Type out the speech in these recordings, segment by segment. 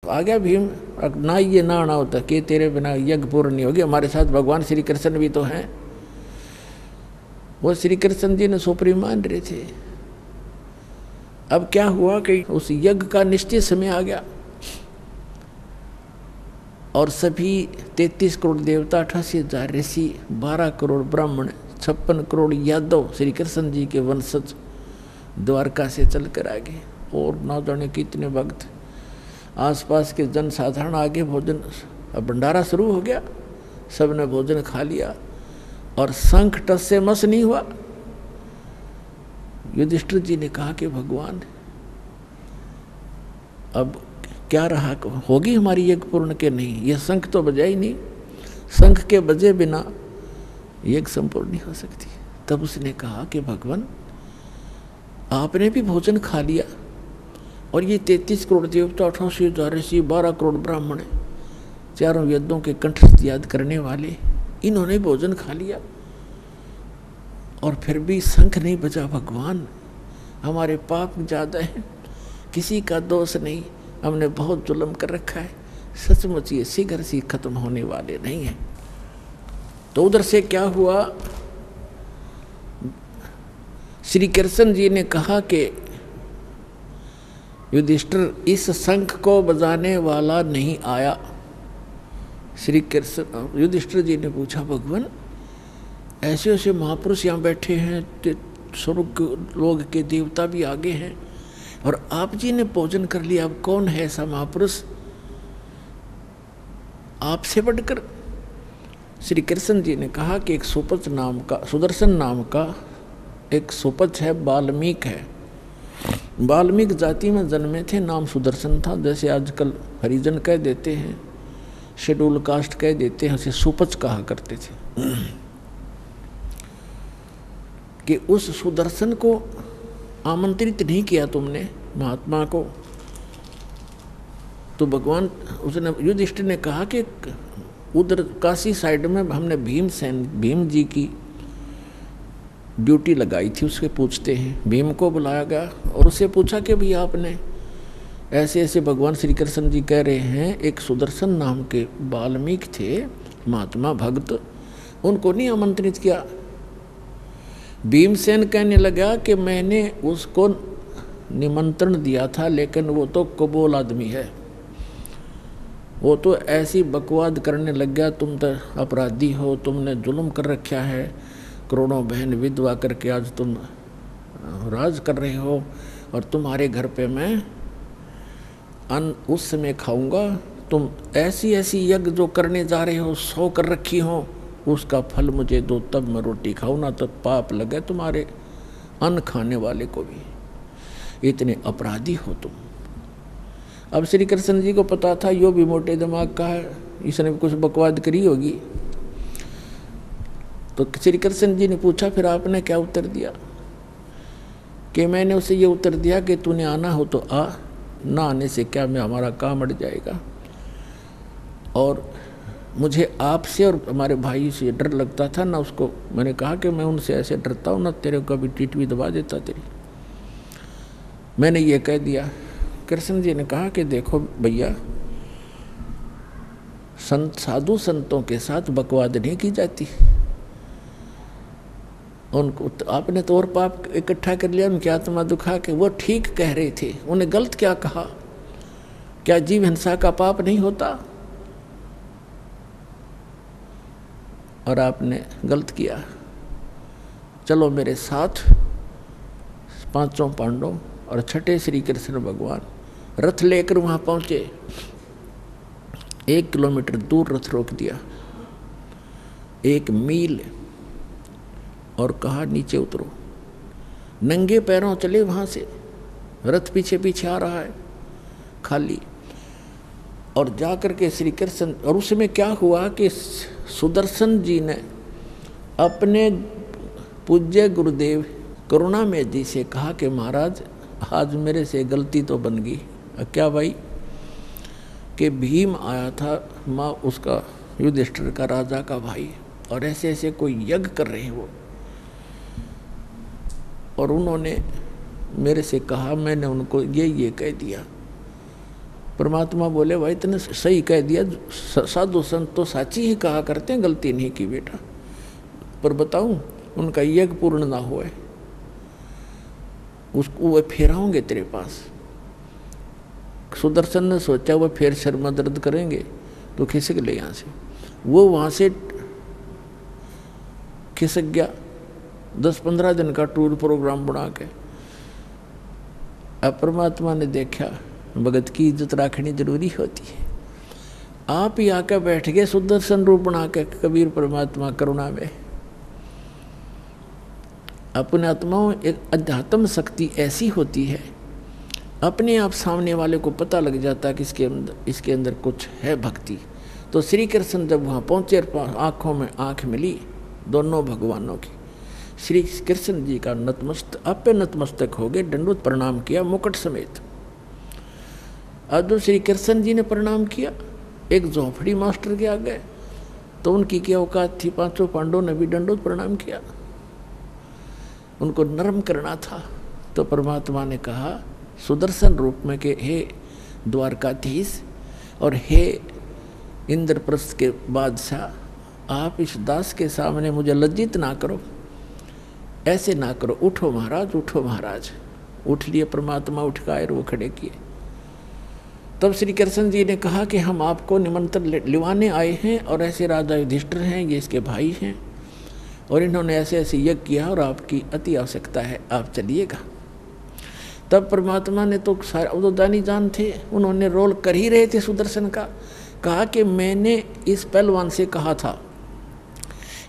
आ गया भीम, ना ये ना आना होता कि तेरे बिना यज्ञ पूर्ण नहीं होगी। हमारे साथ भगवान श्री कृष्ण भी तो हैं। वो श्री कृष्ण जी ने सोपरी मान रहे थे। अब क्या हुआ कि उस यज्ञ का निश्चित समय आ गया और सभी 33 करोड़ देवता, 88,000 ऋषि, 12 करोड़ ब्राह्मण, 56 करोड़ यादव श्री कृष्ण जी के वंशज द्वारका से चलकर आ गए। और ना जाने कितने भक्त, आसपास के जनसाधारण आगे भोजन, अब भंडारा शुरू हो गया। सबने भोजन खा लिया और शंख टस से मस नहीं हुआ। युधिष्ठिर जी ने कहा कि भगवान अब क्या रहा, होगी हमारी यज्ञ पूर्ण के नहीं? ये शंख तो बजा ही नहीं, शंख के बजे बिना यज्ञ संपूर्ण नहीं हो सकती। तब उसने कहा कि भगवान आपने भी भोजन खा लिया और ये 33 करोड़ देवता, 88,000 ऋषि, 12 करोड़ ब्राह्मण, चारों वेदों के कंठस्थ याद करने वाले, इन्होंने भोजन खा लिया और फिर भी शंख नहीं बजा। भगवान हमारे पाप ज़्यादा हैं, किसी का दोष नहीं, हमने बहुत जुल्म कर रखा है, सचमुच ये शीघ्र से खत्म होने वाले नहीं हैं। तो उधर से क्या हुआ, श्री कृष्ण जी ने कहा कि युधिष्ठिर इस शंख को बजाने वाला नहीं आया। श्री कृष्ण युधिष्ठिर जी ने पूछा भगवान ऐसे ऐसे महापुरुष यहाँ बैठे हैं, स्वर्ग लोग के देवता भी आगे हैं और आप जी ने भोजन कर लिया, अब कौन है ऐसा महापुरुष आपसे बढ़कर? श्री कृष्ण जी ने कहा कि एक सुपच नाम का, सुदर्शन नाम का एक सुपच है, वाल्मीक है। वाल्मीक जाति में जन्मे थे, नाम सुदर्शन था। जैसे आजकल हरिजन कह देते हैं, शेड्यूल कास्ट कह देते हैं, उसे सुपच कहा करते थे। कि उस सुदर्शन को आमंत्रित नहीं किया तुमने महात्मा को? तो भगवान उसने, युधिष्ठिर ने कहा कि उधर काशी साइड में हमने भीम जी की ड्यूटी लगाई थी, उसके पूछते हैं। भीम को बुलाया गया और उससे पूछा कि भाई आपने ऐसे ऐसे भगवान श्री कृष्ण जी कह रहे हैं, एक सुदर्शन नाम के वाल्मीक थे महात्मा भक्त, उनको नहीं आमंत्रित किया? भीमसेन कहने लगा कि मैंने उसको निमंत्रण दिया था, लेकिन वो तो कबूल आदमी है, वो तो ऐसी बकवाद करने लग गया, तुम तो अपराधी हो, तुमने जुल्म कर रखा है, करोड़ों बहन विधवा करके आज तुम राज कर रहे हो और तुम्हारे घर पे मैं अन्न उस समय खाऊंगा, तुम ऐसी ऐसी यज्ञ जो करने जा रहे हो 100 कर रखी हो, उसका फल मुझे दो तब मैं रोटी खाऊं, ना तो पाप लगे तुम्हारे अन्न खाने वाले को भी, इतने अपराधी हो तुम। अब श्री कृष्ण जी को पता था यो भी मोटे दिमाग का है, इसने भी कुछ बकवाद करी होगी। तो श्री कृष्ण जी ने पूछा फिर आपने क्या उत्तर दिया? कि मैंने उसे ये उत्तर दिया कि तूने आना हो तो आ, ना आने से क्या मैं हमारा काम अड़ जाएगा, और मुझे आपसे और हमारे भाई से डर लगता था ना उसको, मैंने कहा कि मैं उनसे ऐसे डरता हूँ ना तेरे को कभी टीट भी दबा देता तेरी, मैंने ये कह दिया। कृष्ण जी ने कहा कि देखो भैया, साधु संतों के साथ बकवाद नहीं की जाती, उनको आपने तो और पाप इकट्ठा कर लिया, उनकी आत्मा दुखा के, वो ठीक कह रहे थे, उन्हें गलत क्या कहा? क्या जीव हिंसा का पाप नहीं होता? और आपने गलत किया। चलो मेरे साथ, पांचों पांडव और छठे श्री कृष्ण भगवान रथ लेकर वहां पहुंचे। 1 किलोमीटर दूर रथ रोक दिया, 1 मील, और कहा नीचे उतरो। नंगे पैरों चले वहां से, रथ पीछे पीछे आ रहा है खाली, और जाकर के श्री कृष्ण, और उसमें क्या हुआ कि सुदर्शन जी ने अपने पूज्य गुरुदेव करुणामय जी से कहा कि महाराज आज मेरे से गलती तो बन गई। क्या भाई? कि भीम आया था, माँ उसका युधिष्ठिर का राजा का भाई, और ऐसे ऐसे कोई यज्ञ कर रहे हैं वो, और उन्होंने मेरे से कहा, मैंने उनको ये कह दिया परमात्मा बोले भाई तूने सही कह दिया, साधु संत तो साची ही कहा करते हैं, गलती नहीं की बेटा, पर बताऊं उनका यज्ञ पूर्ण ना हुए, उसको वो फेराओगे तेरे पास। सुदर्शन ने सोचा वो फिर सिर में दर्द करेंगे तो खिसक ले यहाँ से, वो वहाँ से खिसक गया 10-15 दिन का टूर प्रोग्राम बना के। अब परमात्मा ने देखा भगत की इज्जत रखनी जरूरी होती है, आप ही आकर बैठ गए सुदर्शन रूप बना के कबीर परमात्मा करुणा में। अपने आत्माओं एक अध्यात्म शक्ति ऐसी होती है, अपने आप सामने वाले को पता लग जाता है कि इसके अंदर कुछ है भक्ति। तो श्री कृष्ण जब वहाँ पहुँचे, आँखों में आँख मिली दोनों भगवानों की, श्री कृष्ण जी का नतमस्तक हो गए, दंडवत प्रणाम किया मुकुट समेत। अब जो श्री कृष्ण जी ने प्रणाम किया, एक झोंपड़ी मास्टर के आ गए तो उनकी क्या औकात थी, 5 पांडवों ने भी दंडवत प्रणाम किया, उनको नरम करना था। तो परमात्मा ने कहा सुदर्शन रूप में कि हे द्वारकाधीश और हे इंद्रप्रस्थ के बादशाह, आप इस दास के सामने मुझे लज्जित ना करो, ऐसे ना करो, उठो महाराज, उठो महाराज। उठ लिए परमात्मा, उठ कर आए, वो खड़े किए। तब श्री कृष्ण जी ने कहा कि हम आपको निमंत्रण लिवाने आए हैं और ऐसे राजा युधिष्ठिर हैं, ये इसके भाई हैं और इन्होंने ऐसे ऐसे यज्ञ किया और आपकी अति आवश्यकता है, आप चलिएगा। तब परमात्मा ने तो सारे अवदानी जान थे, उन्होंने रोल कर ही रहे थे सुदर्शन का, कहा कि मैंने इस पहलवान से कहा था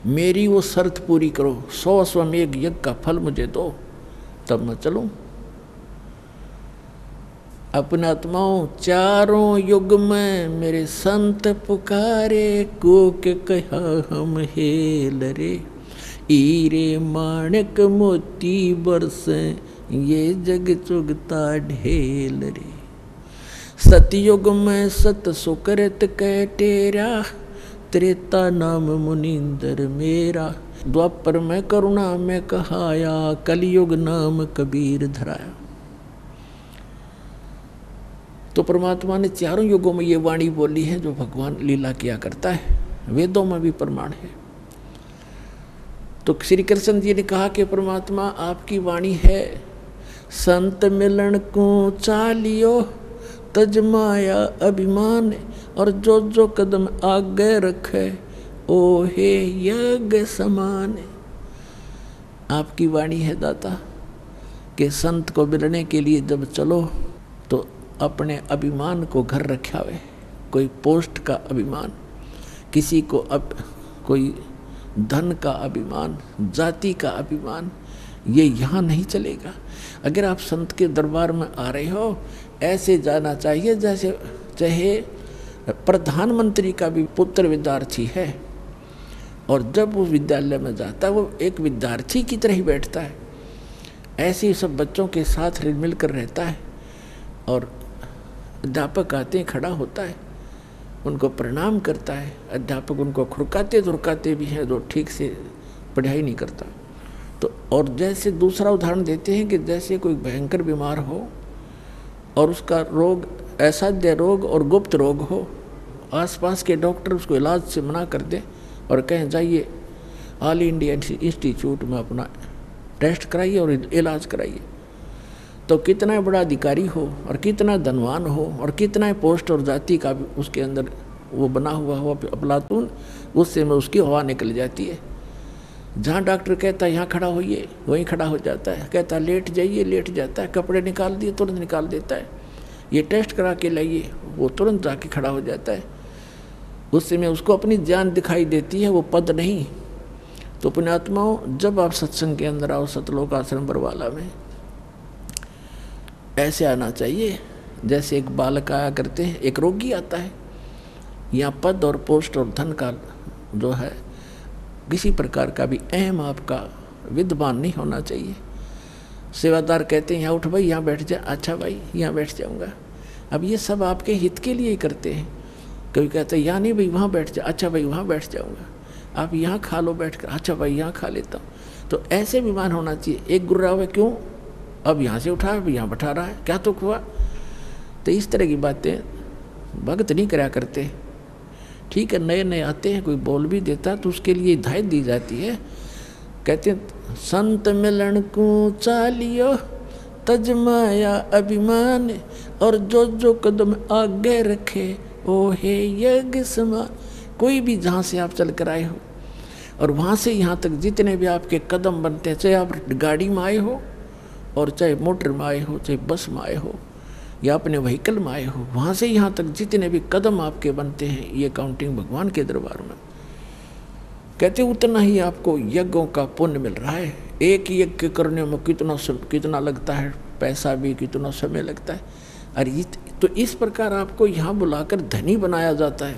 मेरी वो शर्त पूरी करो, 100 अश्वमेध यज्ञ का फल मुझे दो, तब मैं चलूं। अपने आत्माओं चारों युग में मेरे संत पुकारे, को के कहा हम हेल रे, हीरे माणक मोती बरसे ये जग चुगता ढेल रे। सतयुग में सत सुकृत कह टेरा, त्रेता नाम मुनिंदर मेरा, द्वापर में करुणा में कहाया, कलयुग नाम कबीर धराया। तो परमात्मा ने चारों युगों में ये वाणी बोली है जो भगवान लीला किया करता है, वेदों में भी प्रमाण है। तो श्री कृष्ण जी ने कहा कि परमात्मा आपकी वाणी है, संत मिलन को चालियो तजमाया अभिमान, और जो जो कदम आगे रखे ओ हे यज्ञ समान। आपकी वाणी है दाता कि संत को मिलने के लिए जब चलो तो अपने अभिमान को घर रखा हुए, कोई पोस्ट का अभिमान, किसी को कोई धन का अभिमान, जाति का अभिमान, ये यहाँ नहीं चलेगा। अगर आप संत के दरबार में आ रहे हो, ऐसे जाना चाहिए जैसे चाहे प्रधानमंत्री का भी पुत्र विद्यार्थी है, और जब वो विद्यालय में जाता है वो एक विद्यार्थी की तरह ही बैठता है, ऐसे ही सब बच्चों के साथ मिलकर रहता है। और अध्यापक आते हैं, खड़ा होता है, उनको प्रणाम करता है। अध्यापक उनको खुरकाते धुरकाते भी हैं जो ठीक से पढ़ाई नहीं करता। तो और जैसे दूसरा उदाहरण देते हैं कि जैसे कोई भयंकर बीमार हो और उसका रोग असाध्य रोग और गुप्त रोग हो, आसपास के डॉक्टर उसको इलाज से मना कर दें और कहें जाइए ऑल इंडिया इंस्टीट्यूट में अपना टेस्ट कराइए और इलाज कराइए, तो कितना बड़ा अधिकारी हो और कितना धनवान हो और कितना पोस्ट और जाति का भी उसके अंदर वो बना हुआ अफलातून, उससे में उसकी हवा निकल जाती है। जहाँ डॉक्टर कहता है यहाँ खड़ा होइए, वहीं खड़ा हो जाता है, कहता है लेट जाइए, लेट जाता है, कपड़े निकाल दिए तुरंत निकाल देता है, ये टेस्ट करा के लाइए, वो तुरंत जाके खड़ा हो जाता है। उससे में उसको अपनी जान दिखाई देती है, वो पद नहीं। तो पुण्यात्माओं, जब आप सत्संग के अंदर आओ, सतलोक आश्रम बरवाला में, ऐसे आना चाहिए जैसे एक बालक आया करते हैं, एक रोगी आता है। यहाँ पद और पोस्ट और धन का जो है किसी प्रकार का भी अहम आपका विद्वान नहीं होना चाहिए। सेवादार कहते हैं यहाँ उठ भाई, यहाँ बैठ जा, अच्छा भाई यहाँ बैठ जाऊँगा। अब ये सब आपके हित के लिए ही करते हैं। कभी कहते हैं यहाँ नहीं भाई वहाँ बैठ जा, अच्छा भाई वहाँ बैठ जाऊँगा। आप यहाँ खा लो बैठ कर, अच्छा भाई यहाँ खा लेता हूँ। तो ऐसे विमान होना चाहिए। एक गुर्रा हुआ, क्यों अब यहाँ से उठा, अब यहाँ बैठा रहा है, क्या तो हुआ। तो इस तरह की बातें भगत नहीं करा करते। ठीक है, नए नए आते हैं, कोई बोल भी देता तो उसके लिए हिदायत दी जाती है। कहते हैं संत मिलन को चालियो तजमाया अभिमान, और जो जो कदम आगे रखे ओ हे यज्ञ समान। कोई भी जहाँ से आप चल कर आए हो और वहाँ से यहाँ तक जितने भी आपके कदम बनते हैं, चाहे आप गाड़ी में आए हो और चाहे मोटर में आए हो, चाहे बस में आए हो या अपने व्हीकल में आए हो, वहाँ से यहाँ तक जितने भी कदम आपके बनते हैं, ये काउंटिंग भगवान के दरबार में। कहते उतना ही आपको यज्ञों का पुण्य मिल रहा है। एक यज्ञ करने में कितना लगता है, पैसा भी कितना समय लगता है। अरे तो इस प्रकार आपको यहाँ बुलाकर धनी बनाया जाता है।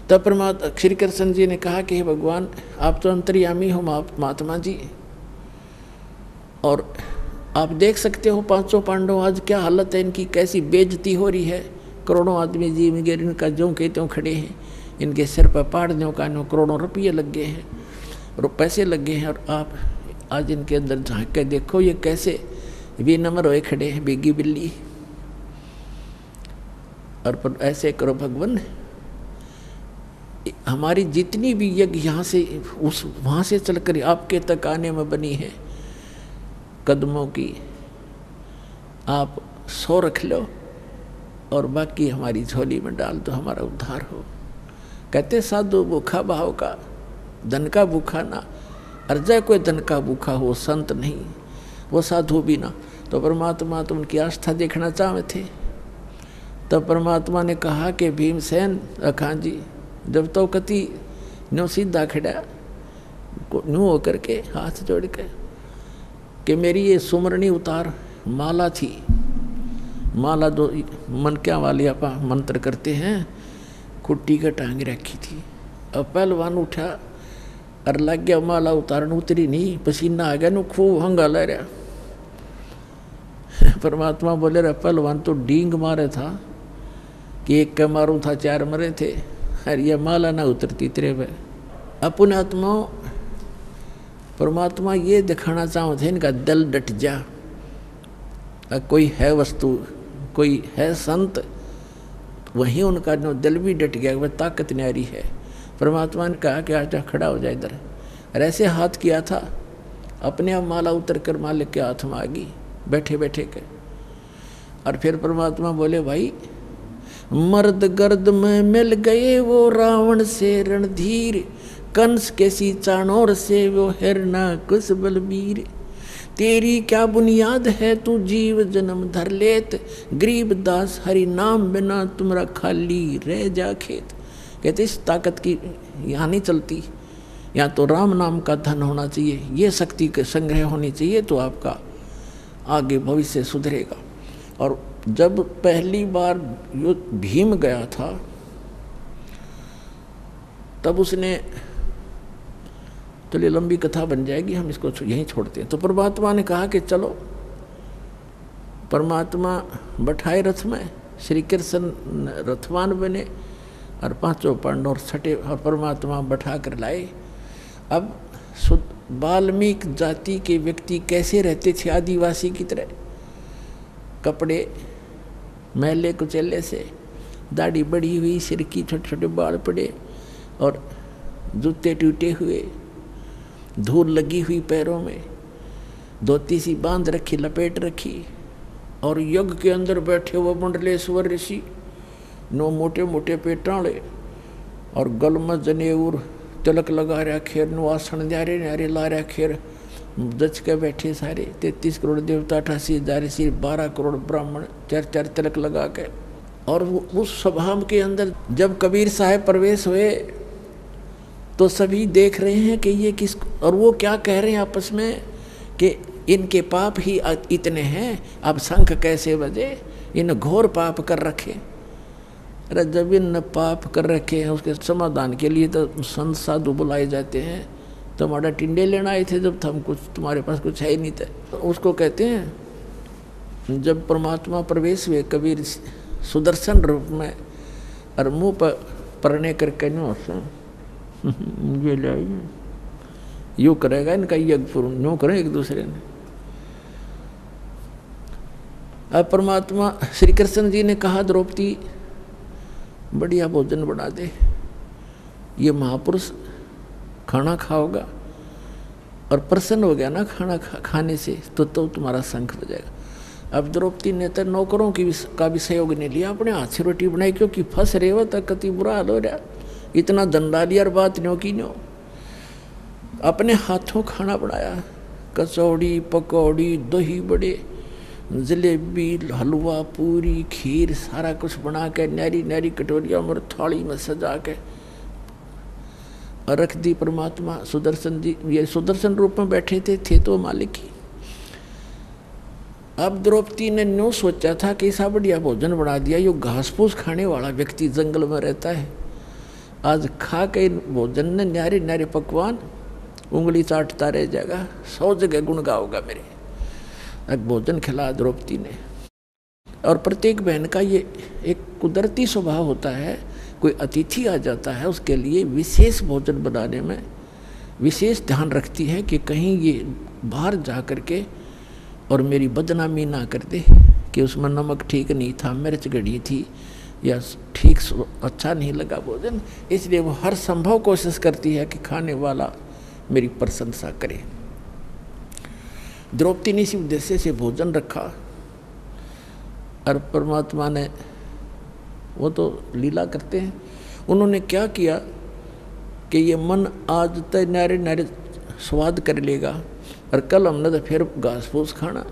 तब परमात्मा श्री कृष्ण जी ने कहा कि हे भगवान, आप तो अंतर्यामी हो महात्मा जी, और आप देख सकते हो पांचों पांडव आज क्या हालत है इनकी, कैसी बेइज्जती हो रही है। करोड़ों आदमी जी वगैरह इनका जो के त्यों खड़े हैं, इनके सिर पर पाड़ने का करोड़ों रुपये लग गए हैं और पैसे लग गए हैं, और आप आज इनके अंदर झांक के देखो ये कैसे बेनम्र होए खड़े हैं, बेगी बिल्ली। और पर ऐसे करो भगवान, हमारी जितनी भी यज्ञ यहाँ से उस वहाँ से चलकर आपके तक आने में बनी है कदमों की, आप 100 रख लो और बाकी हमारी झोली में डाल दो, हमारा उद्धार हो। कहते साधु भूखा भाव का, धन का भूखा ना। अर्जय कोई धन का भूखा हो, संत नहीं, वो साधु भी ना। तो परमात्मा तो उनकी आस्था देखना चाहते थे। तब परमात्मा ने कहा कि भीमसेन अखान जी, जब तो कति न्यू सीधा खड़ा न्यू होकर के हाथ जोड़ के कि मेरी ये सुमरणी उतार। माला थी, माला दो मनक्या वाली आप मंत्र करते हैं, खुट्टी का टांग रखी थी। अब पहलवान उठा और लग गया माला उतारन, उतरी नहीं, पसीना आ गया, खूब हंगा ले रहा। परमात्मा बोले रहा पहलवान तो डींग मारे था कि एक का मारू था 4 मरे थे, अरे ये माला ना उतरती तेरे पे। अपने आत्मा परमात्मा ये दिखाना चाहते थे इनका दिल डट जा। कोई है वस्तु, कोई है संत, वहीं उनका जो दिल भी डट गया, वह ताकत न्यारी है। परमात्मा ने कहा कि आजा खड़ा हो जाए इधर, और ऐसे हाथ किया था, अपने आप माला उतर कर मालिक के हाथ में आ गई बैठे बैठे के। और फिर परमात्मा बोले भाई, मर्द गर्द में मिल गए वो रावण से रणधीर, कंस के सी चाणोर से वो हिरणाकुश बलबीर। तेरी क्या बुनियाद है तू जीव जन्म धर लेत, गरीब दास हरि नाम बिना तुम्हारा खाली रह जा खेत। कहते इस ताकत की यहाँ नहीं चलती, यहाँ तो राम नाम का धन होना चाहिए, ये शक्ति के संग्रह होनी चाहिए, तो आपका आगे भविष्य सुधरेगा। और जब पहली बार भीम गया था तब उसने, चलिए लंबी कथा बन जाएगी, हम इसको यहीं छोड़ते हैं। तो परमात्मा ने कहा कि चलो, परमात्मा बैठाए रथ में, श्री कृष्ण रथवान बने और पांचों पांडव छठे और परमात्मा बैठा कर लाए। अब वाल्मीकि जाति के व्यक्ति कैसे रहते थे, आदिवासी की तरह, कपड़े मैले कुचेले से, दाढ़ी बढ़ी हुई, सिर की छोटे छोटे बाल पड़े और जूते टूटे हुए, धूल लगी हुई पैरों में, धोती सी बांध रखी, लपेट रखी, और यज्ञ के अंदर बैठे हुए मंडलेश्वर ऋषि, 9 मोटे मोटे पेटाड़े और गल में जनेऊर तिलक लगा रहा खेर, नो आसन न्यारे न्यारे ला रहा खेर, जच के बैठे सारे 33 करोड़ देवता, 88,000 ऋषि, 12 करोड़ ब्राह्मण, 4 तिलक लगा के। और उस सभा के अंदर जब कबीर साहब प्रवेश हुए तो सभी देख रहे हैं कि ये किस, और वो क्या कह रहे हैं आपस में कि इनके पाप ही इतने हैं, अब शंख कैसे बजे, इन घोर पाप कर रखे। अरे जब इन पाप कर रखे हैं उसके समाधान के लिए तो संत साधु बुलाए जाते हैं। तो हमारा टिंडे लेना आए थे जब हम कुछ, तुम्हारे पास कुछ है ही नहीं था। तो उसको कहते हैं जब परमात्मा प्रवेश हुए कबीर सुदर्शन रूप में और मुँह पर पढ़ने करके ये लाइए यूँ करेगा इनका यज्ञ पूर्ण, यूँ करें एक दूसरे ने। अब परमात्मा श्री कृष्ण जी ने कहा द्रौपदी बढ़िया भोजन बना दे, ये महापुरुष खाना खाओगा और प्रसन्न हो गया ना खाना खाने से तो तुम्हारा शंख बजेगा। अब द्रौपदी ने तो नौकरों का भी सहयोग नहीं लिया, अपने हाथ से रोटी बनाई, क्योंकि फंस रहे हो तक कति बुरा हाल हो रहा, इतना दंडा लिया और बात न्यो की न्यो। अपने हाथों खाना बनाया, कचौड़ी पकौड़ी दही बड़े जलेबी हलवा पूरी खीर सारा कुछ बना के न्यारी न्यारी कटोरिया में थाली में सजा के रख दी। परमात्मा सुदर्शन जी ये सुदर्शन रूप में बैठे थे तो मालिक ही। अब द्रौपदी ने न्यू सोचा था कि ऐसा बढ़िया भोजन बना दिया, यो घास फूस खाने वाला व्यक्ति जंगल में रहता है, आज खा के भोजन ने न्यारे न्यारे पकवान उंगली चाटता रह जाएगा, 100 जगह गुण गाओगा मेरे। अब भोजन खिला द्रौपदी ने। और प्रत्येक बहन का ये एक कुदरती स्वभाव होता है, कोई अतिथि आ जाता है उसके लिए विशेष भोजन बनाने में विशेष ध्यान रखती है कि कहीं ये बाहर जा कर के और मेरी बदनामी ना कर दे कि उसमें नमक ठीक नहीं था, मिर्च गड़ी थी या ठीक अच्छा नहीं लगा भोजन। इसलिए वो हर संभव कोशिश करती है कि खाने वाला मेरी प्रशंसा करे। द्रौपदी ने इसी उद्देश्य से भोजन रखा और परमात्मा ने, वो तो लीला करते हैं, उन्होंने क्या किया कि ये मन आज तक नारे नारे स्वाद कर लेगा और कल हमने तो फिर घास फूस खाना,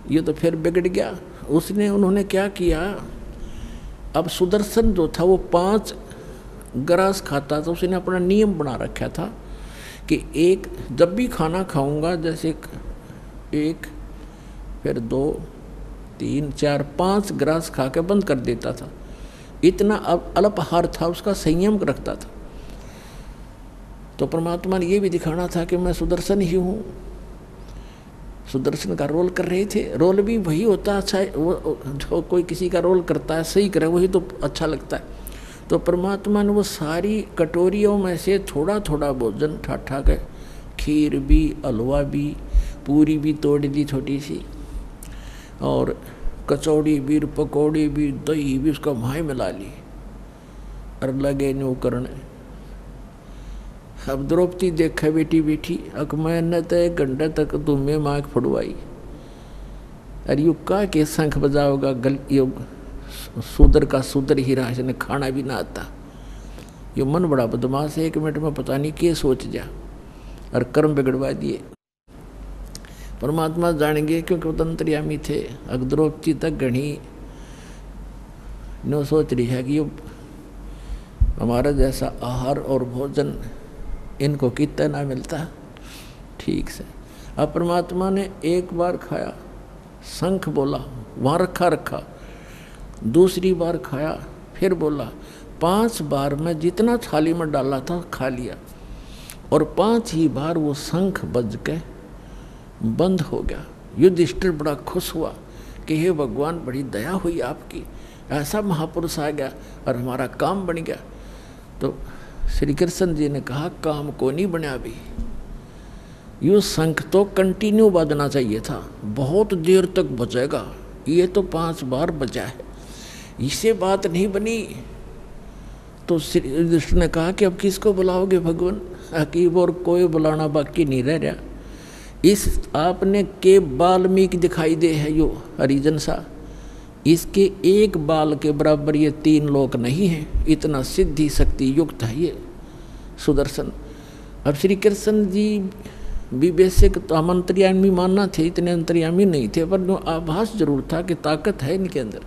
ये तो फिर बिगड़ गया। उन्होंने क्या किया, अब सुदर्शन जो था वो 5 ग्रास खाता था, उसने अपना नियम बना रखा था कि एक जब भी खाना खाऊंगा जैसे 1 फिर 2 3 4 5 ग्रास खा के बंद कर देता था। इतना अल्पाहार था, उसका संयम रखता था। तो परमात्मा ने ये भी दिखाना था कि मैं सुदर्शन ही हूँ। सुदर्शन का रोल कर रहे थे, रोल भी वही होता अच्छा है, वो जो कोई किसी का रोल करता है सही करे वही तो अच्छा लगता है। तो परमात्मा ने वो सारी कटोरियों में से थोड़ा थोड़ा भोजन ठाठा के, खीर भी हलवा भी पूरी भी तोड़ दी छोटी सी, और कचौड़ी भी पकौड़ी भी दही भी उसका भाई मिला ली और लगे न्यू करने। अब द्रौपदी देखा बेटी बेटी अक मैंने तो 1 घंटे तक तुम्हें माँग फड़वाई, अरे यू का के शंख बजाओगा गल यो सुदर का सुदर ही रहा, इसने खाना भी ना आता। यो मन बड़ा बदमाश है, 1 मिनट में पता नहीं क्या सोच जा और कर्म बिगड़वा दिए। परमात्मा जानेंगे क्योंकि वो अंतर्यामी थे। अगर द्रौपदी तक घनी नो सोच रही है कि यो हमारा जैसा आहार और भोजन इनको कितना ना मिलता ठीक से। अब परमात्मा ने एक बार खाया, शंख बोला, वहाँ रखा, दूसरी बार खाया, फिर बोला, 5 बार में जितना थाली में डाला था खा लिया और 5 ही बार वो शंख बज के बंद हो गया। युधिष्ठिर बड़ा खुश हुआ कि हे भगवान बड़ी दया हुई आपकी, ऐसा महापुरुष आ गया और हमारा काम बन गया। तो श्री कृष्ण जी ने कहा काम को नहीं बना भी, यो शंख तो कंटिन्यू बजना चाहिए था, बहुत देर तक बजेगा, ये तो 5 बार बजा है, इससे बात नहीं बनी। तो श्री कृष्ण ने कहा कि अब किसको बुलाओगे भगवान, अकीब और कोई बुलाना बाकी नहीं रह रहा। इस आपने के वाल्मीकि दिखाई दे है यो हरिजन सा, इसके 1 बाल के बराबर ये 3 लोक नहीं है, इतना सिद्धि शक्ति युक्त है ये सुदर्शन। अब श्री कृष्ण जी भी बेसिक तो हम अंतर्यामी मानना थे, इतने अंतर्यामी नहीं थे, पर आभास जरूर था कि ताकत है इनके अंदर।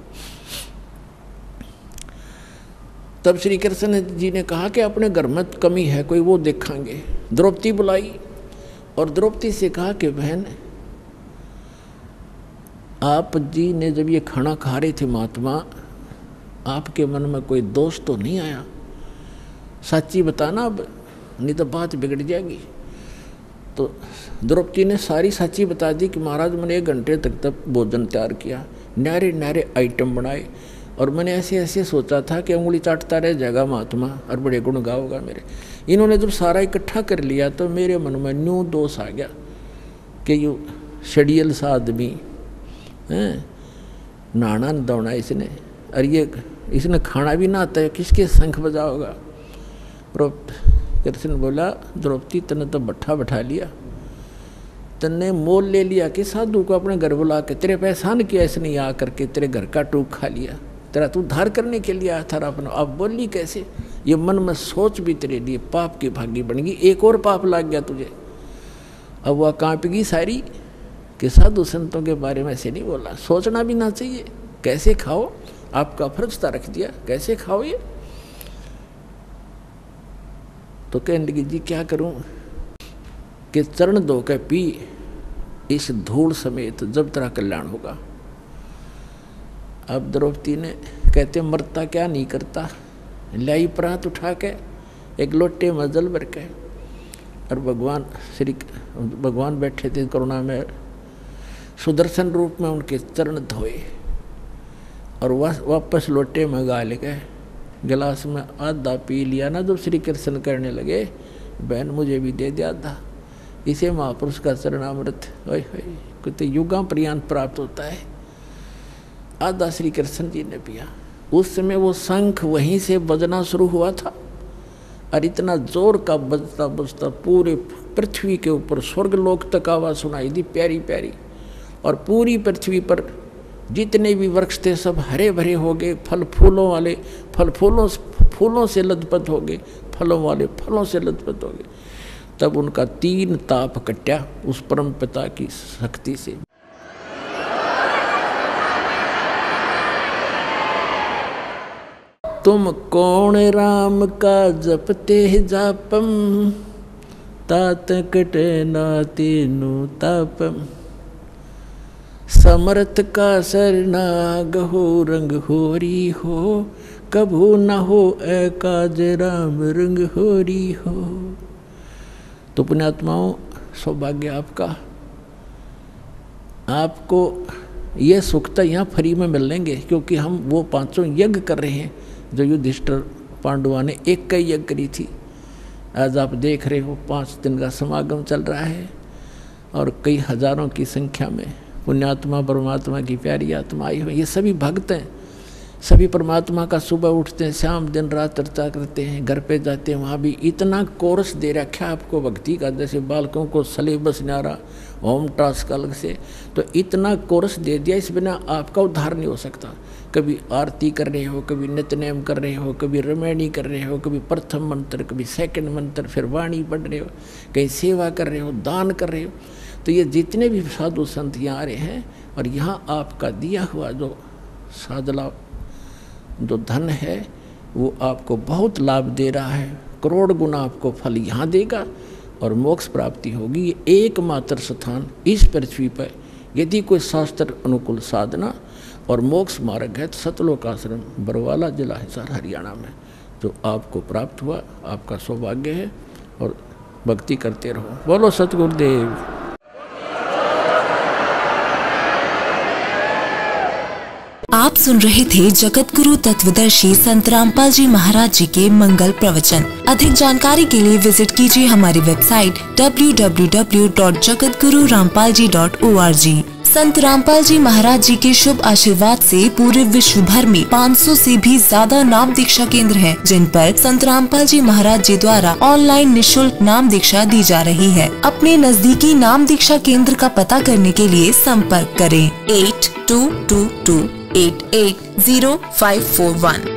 तब श्री कृष्ण जी ने कहा कि अपने घर में कमी है कोई, वो देखेंगे। द्रौपदी बुलाई और द्रौपदी से कहा कि बहन आप जी ने जब ये खाना खा रहे थे महात्मा, आपके मन में कोई दोष तो नहीं आया? सच्ची बताना अब, नहीं तो बात बिगड़ जाएगी। तो द्रौपदी ने सारी सच्ची बता दी कि महाराज मैंने 1 घंटे तक भोजन तैयार किया, न्यारे न्यारे आइटम बनाए और मैंने ऐसे ऐसे सोचा था कि उंगली चाटता रह जाएगा महात्मा और बड़े गुण गाओगा मेरे। इन्होंने जब सारा इकट्ठा कर लिया तो मेरे मन में न्यू दोष आ गया कि यू शेडियल सा आदमी हैं, नहाना दौड़ना इसने, और ये इसने खाना भी ना आता है, किसके शंख बजाओगा। कृष्ण बोला द्रौपदी तने तो भट्ठा बैठा लिया, तने मोल ले लिया कि साधु को अपने घर बुला के तेरे पे एहसान किया इसने, यहाँ करके तेरे घर का टूक खा लिया, तेरा तू उद्धार करने के लिए आया था अपना। अब बोली कैसे, ये मन में सोच भी तेरे लिए पाप की भागी बन गई, एक और पाप लग गया तुझे। अब वह कांपेगी सारी कि साधु संतों के बारे में ऐसे नहीं बोला, सोचना भी ना चाहिए, कैसे खाओ, आपका फर्ज था रख दिया, कैसे खाओ ये। तो कहने लगी जी क्या करूं कि चरण धो के पी इस धूल समेत, जब तेरा कल्याण होगा। अब द्रौपदी ने कहते मरता क्या नहीं करता, लाई प्रात उठा के एक लोटे में जल भर के, और भगवान बैठे थे करुणा में, सुदर्शन रूप में उनके चरण धोए और वापस लोटे में गाल गए, गिलास में आधा पी लिया ना। जब श्री कृष्ण करने लगे बहन मुझे भी दे दिया था, इसे महापुरुष का चरणामृत कितने युगा पर्यंत प्राप्त होता है। आधा श्री कृष्ण जी ने पिया। उस समय वो शंख वहीं से बजना शुरू हुआ था, और इतना जोर का बजता बजता पूरे पृथ्वी के ऊपर स्वर्गलोक तक आवाज सुनाई दी प्यारी प्यारी, और पूरी पृथ्वी पर जितने भी वृक्ष थे सब हरे भरे हो गए, फल फूलों वाले फूलों से लदपत हो गए, फलों वाले फलों से लदपत हो गए। तब उनका 3 ताप कट्या उस परम पिता की शक्ति से। तुम कौन राम का जपते जापम, तात कटे नातेनु तापम, समर्थ का सरनाग हो रंग होरी हो, कभू न हो एकाज राम रंग होरी हो। तो पुण्यात्माओं सौभाग्य आपका, आपको ये सुख तो यहाँ फ्री में मिल लेंगे, क्योंकि हम वो 5 यज्ञ कर रहे हैं जो युधिष्ठिर पांडुआ ने एक कई यज्ञ करी थी। आज आप देख रहे हो 5 दिन का समागम चल रहा है, और कई हजारों की संख्या में पुण्यात्मा परमात्मा की प्यारी आत्मा आई हो। ये सभी भक्त हैं, सभी परमात्मा का सुबह उठते हैं, शाम दिन रात चर्चा करते हैं, घर पे जाते हैं, वहाँ भी इतना कोर्स दे रखा है आपको भक्ति का, जैसे बालकों को सलेबस न्यारा होम टास्क अलग से, तो इतना कोर्स दे दिया, इस बिना आपका उद्धार नहीं हो सकता। कभी आरती कर रहे हो, कभी नित्यनेम कर रहे हो, कभी रमैनी कर रहे हो, कभी प्रथम मंत्र, कभी सेकंड मंत्र, फिर वाणी पढ़ रहे हो, कहीं सेवा कर रहे हो, दान कर रहे हो। तो ये जितने भी साधु संत यहाँ आ रहे हैं, और यहाँ आपका दिया हुआ जो साधला जो धन है वो आपको बहुत लाभ दे रहा है, करोड़ गुना आपको फल यहाँ देगा और मोक्ष प्राप्ति होगी। ये एकमात्र स्थान इस पृथ्वी पर यदि कोई शास्त्र अनुकूल साधना और मोक्ष मार्ग है तो सतलोक आश्रम बरवाला जिला हिसार हरियाणा में जो आपको प्राप्त हुआ, आपका सौभाग्य है। और भक्ति करते रहो। बोलो सतगुरुदेव। आप सुन रहे थे जगत गुरु तत्वदर्शी संत रामपाल जी महाराज जी के मंगल प्रवचन। अधिक जानकारी के लिए विजिट कीजिए हमारी वेबसाइट www.jagatgururampalji.org। संत रामपाल जी महाराज जी के शुभ आशीर्वाद से पूरे विश्व भर में 500 से भी ज्यादा नाम दीक्षा केंद्र हैं, जिन पर संत रामपाल जी महाराज जी द्वारा ऑनलाइन निशुल्क नाम दीक्षा दी जा रही है। अपने नजदीकी नाम दीक्षा केंद्र का पता करने के लिए संपर्क करें 8222880541।